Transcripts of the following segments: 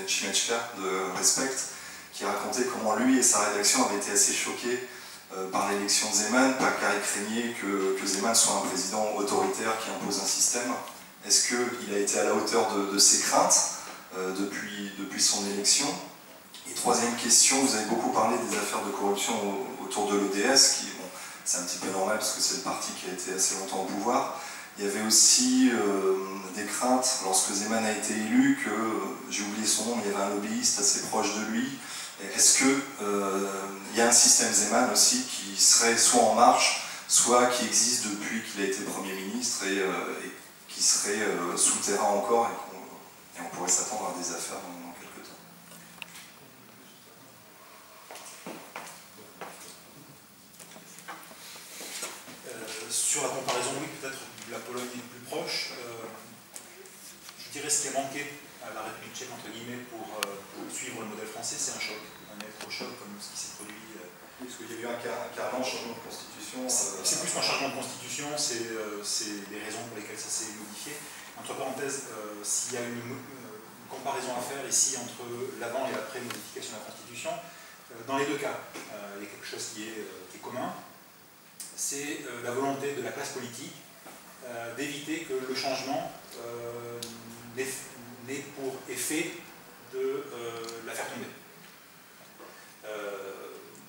Simechka de Respect, qui racontait comment lui et sa rédaction avaient été assez choqués par l'élection de Zeman, pas car il craignait que Zeman soit un président autoritaire qui impose un système. Est-ce qu'il a été à la hauteur de ses craintes depuis son élection? Et troisième question, vous avez beaucoup parlé des affaires de corruption autour de l'ODS, qui, bon, c'est un petit peu normal parce que c'est le parti qui a été assez longtemps au pouvoir. Il y avait aussi des craintes lorsque Zeman a été élu que, j'ai oublié son nom, mais il y avait un lobbyiste assez proche de lui. Est-ce qu'il y a un système Zeman aussi qui serait soit en marche, soit qui existe depuis qu'il a été Premier ministre et qui serait souterrain encore et on pourrait s'attendre à des affaires dans quelques temps? Sur la comparaison, oui, peut-être la Pologne est plus proche. Je dirais ce qui a manqué à la République tchèque, entre guillemets, pour suivre le modèle français, c'est un choc, un électrochoc comme ce qui s'est produit. Parce qu'il y a eu un carrément changement de constitution. C'est plus qu'un changement de constitution, c'est des raisons pour lesquelles ça s'est modifié. Entre parenthèses, s'il y a une comparaison à faire ici entre l'avant et l'après modification de la constitution, dans les deux cas, il y a quelque chose qui est commun. C'est la volonté de la classe politique d'éviter que le changement n'ait pour effet de la faire tomber.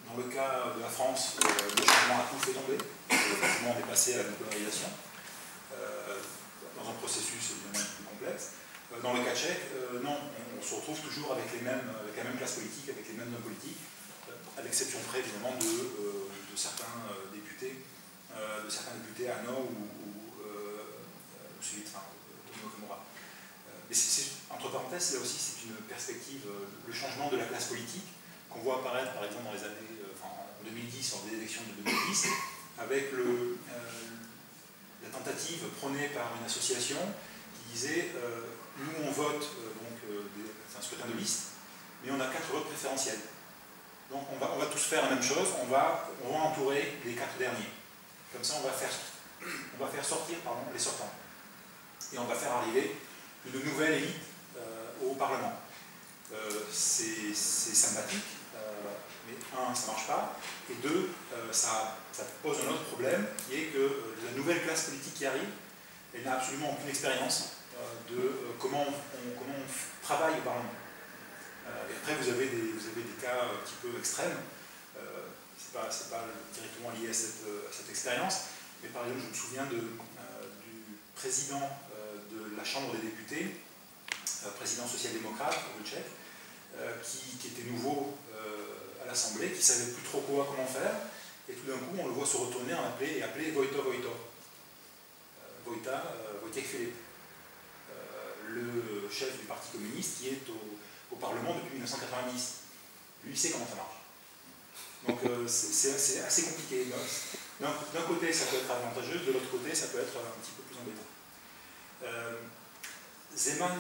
Dans le cas de la France, le changement a tout fait tomber. Effectivement, on est passé à la bipolarisation, dans un processus évidemment plus complexe. Dans le cas tchèque, non, on se retrouve toujours avec la même classe politique, avec les mêmes hommes politiques, à l'exception près évidemment de certains députés, Ano ou celui de Tomio Komura. Mais entre parenthèses, là aussi c'est une perspective, le changement de la classe politique qu'on voit apparaître par exemple dans les années, en 2010, lors des élections de 2010, avec la tentative prônée par une association qui disait nous on vote c'est un scrutin de liste, mais on a 4 votes préférentiels. Donc on va tous faire la même chose, on va entourer les 4 derniers. Comme ça on va faire sortir les sortants. Et on va faire arriver une nouvelle élite au Parlement. C'est sympathique, mais un, ça ne marche pas, et deux, ça pose un autre problème, qui est que la nouvelle classe politique qui arrive, elle n'a absolument aucune expérience de comment on travaille au Parlement. Et après, vous avez des cas un petit peu extrêmes, c'est pas directement lié à cette expérience, mais par exemple, je me souviens du président de la Chambre des députés, président social-démocrate, le Tchèque, qui était nouveau à l'Assemblée, qui ne savait plus trop comment faire, et tout d'un coup, on le voit se retourner et appeler Vojta Vojta. Wojciech Filip, le chef du Parti communiste qui est au Parlement depuis 1990. Lui, il sait comment ça marche. Donc c'est assez compliqué. D'un côté, ça peut être avantageux, de l'autre côté, ça peut être un petit peu plus embêtant. Zeman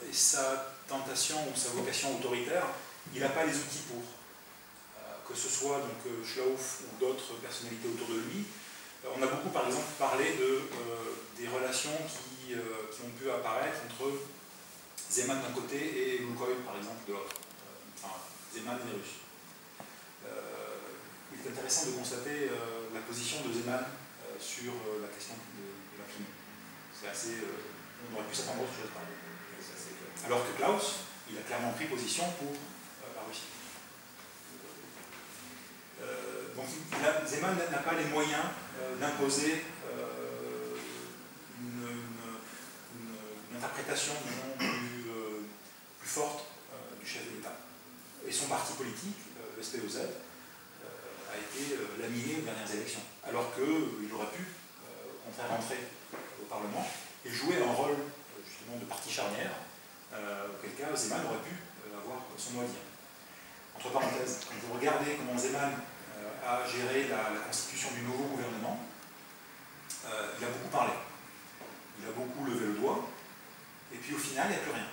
et sa tentation ou sa vocation autoritaire, il n'a pas les outils pour. Que ce soit Schlauff ou d'autres personnalités autour de lui. On a beaucoup, par exemple, parlé des relations qui ont pu apparaître entre Zeman d'un côté et Lukoil, par exemple, de l'autre. Zeman et les Russes. Il est intéressant de constater la position de Zeman sur la question de la Crimée. C'est assez... on aurait pu s'attendre à autre chose, par exemple. Alors que Klaus, il a clairement pris position pour la Russie. Donc Zeman n'a pas les moyens d'imposer une interprétation plus forte du chef de l'État. Et son parti politique, le SPOZ, a été laminé aux dernières élections. Alors qu'il aurait pu, au contraire, rentrer au Parlement et jouer un rôle justement de parti charnière, auquel cas Zeman aurait pu avoir son mot à dire. Entre parenthèses, quand vous regardez comment Zeman a géré la constitution du nouveau gouvernement, il a beaucoup parlé. Il a beaucoup levé le doigt, et puis au final, il n'y a plus rien.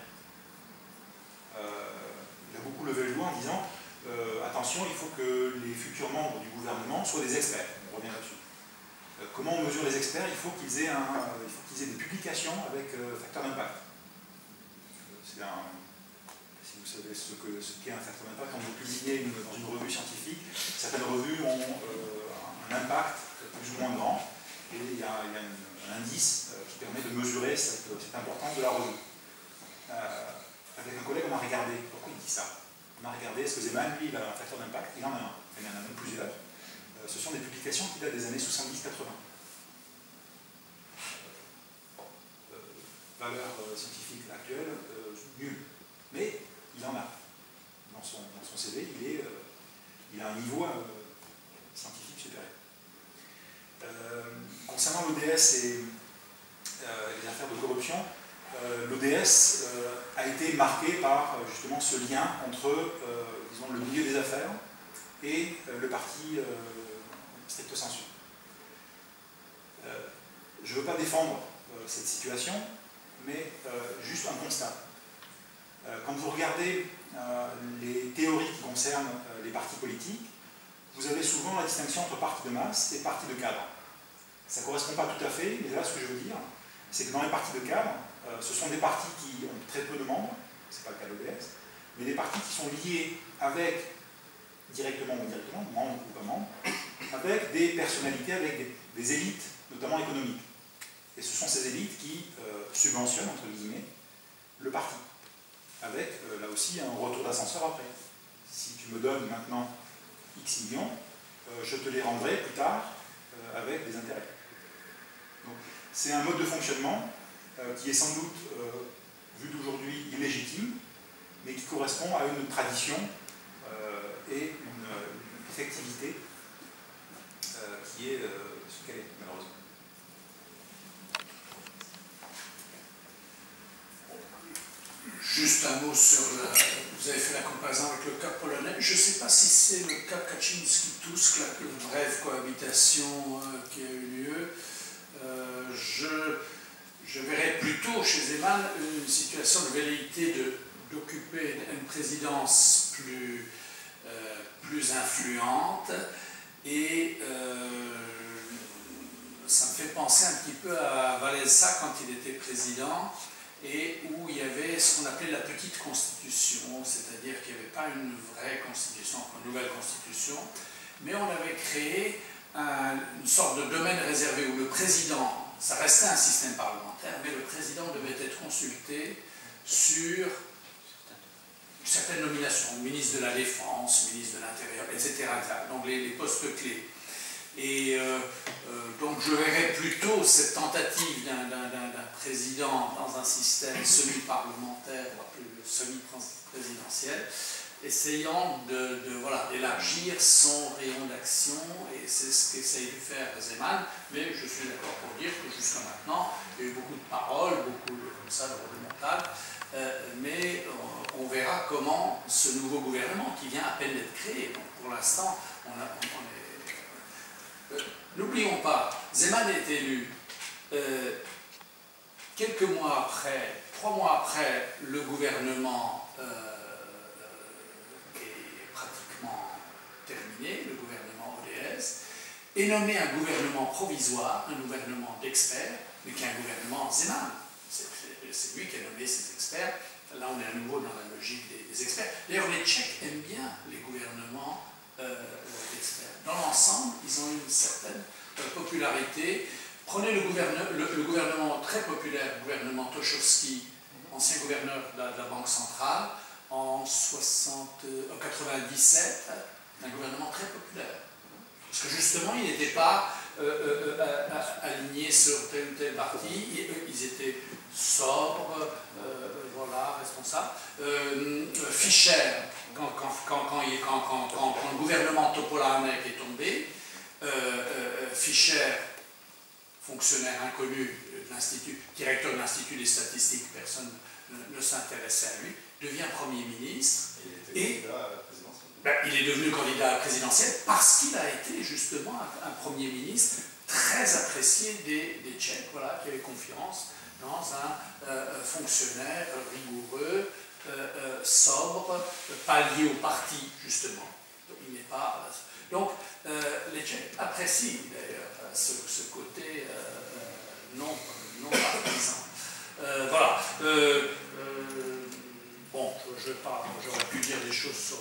Il a beaucoup levé le doigt en disant attention, il faut que les futurs membres du gouvernement soient des experts. On revient là-dessus. Comment on mesure les experts? Il faut qu'ils aient des publications avec facteur d'impact. C'est vous savez ce qu'est un facteur d'impact, quand vous publiez dans une revue scientifique, certaines revues ont un impact plus ou moins grand, et il y a un indice qui permet de mesurer cette importance de la revue. Avec un collègue, on a regardé, pourquoi il dit ça? On a regardé, est-ce que Zeman, lui, il a un facteur d'impact? Il en a un, il en a même plusieurs. Ce sont des publications qui datent des années 70-80. Valeur scientifique actuelle, nulle. Mais il en a. Dans son CV, il a un niveau scientifique supérieur. Concernant l'ODS et les affaires de corruption, l'ODS a été marqué par justement ce lien entre disons, le milieu des affaires et le parti stricto sensu. Je ne veux pas défendre cette situation, mais juste un constat. Quand vous regardez les théories qui concernent les partis politiques, vous avez souvent la distinction entre partis de masse et partis de cadre. Ça ne correspond pas tout à fait, mais là, ce que je veux dire, c'est que dans les partis de cadre, ce sont des partis qui ont très peu de membres, ce n'est pas le cas de l'ODS, mais des partis qui sont liés avec, directement ou indirectement, membres ou pas membres, avec des personnalités, avec des élites, notamment économiques. Et ce sont ces élites qui subventionnent, entre guillemets, le parti, avec là aussi un retour d'ascenseur après. Si tu me donnes maintenant X millions, je te les rendrai plus tard avec des intérêts. C'est un mode de fonctionnement qui est sans doute, vu d'aujourd'hui, illégitime, mais qui correspond à une tradition et une effectivité qui est ce qu'elle est, malheureusement. Juste un mot sur vous avez fait la comparaison avec le cas polonais. Je ne sais pas si c'est le cas Kaczynski-Tusk, la brève cohabitation qui a eu lieu. Je verrais plutôt chez Zeman une situation de velléité d'occuper une présidence plus influente, et ça me fait penser un petit peu à Walesa quand il était président, et où il y avait ce qu'on appelait la petite constitution, c'est-à-dire qu'il n'y avait pas une vraie constitution, une nouvelle constitution, mais on avait créé une sorte de domaine réservé où le président, ça restait un système parlementaire, mais le président devait être consulté sur certaines nominations, ministre de la Défense, ministre de l'Intérieur, etc. Donc les postes clés. Et donc je verrais plutôt cette tentative d'un président dans un système semi-parlementaire, voire plus semi-présidentiel, essayant d'élargir son rayon d'action, et c'est ce qu'essaye de faire Zeman, mais je suis d'accord pour dire que jusqu'à maintenant, il y a eu beaucoup de paroles, beaucoup de remontades, mais on verra comment ce nouveau gouvernement, qui vient à peine d'être créé, donc pour l'instant, n'oublions pas, Zeman est élu quelques mois après, 3 mois après, le gouvernement est pratiquement terminé, le gouvernement ODS, est nommé un gouvernement provisoire, un gouvernement d'experts, mais qui est un gouvernement Zeman. C'est lui qui a nommé ces experts. Là, on est à nouveau dans la logique des experts. D'ailleurs, les Tchèques aiment bien les gouvernements d'experts. Dans l'ensemble, ils ont une certaine popularité. Prenez le gouvernement très populaire, le gouvernement Tochowski, ancien gouverneur de la Banque centrale, en 97, un gouvernement très populaire. Parce que justement, il n'était pas alignés sur tel ou tel parti, ils étaient sobres, responsables. Fischer, quand le gouvernement Topolánek est tombé, Fischer, fonctionnaire inconnu de l'Institut, directeur de l'Institut des statistiques, personne ne s'intéressait à lui, devient Premier ministre. Il est devenu candidat à la présidentielle parce qu'il a été justement un Premier ministre très apprécié des Tchèques, qui avait confiance dans un fonctionnaire rigoureux, sobre, pas lié au parti, justement. Donc, il n'est pas... Donc, les Tchèques apprécient d'ailleurs ce côté non partisan. Bon, je j'aurais pu dire des choses sur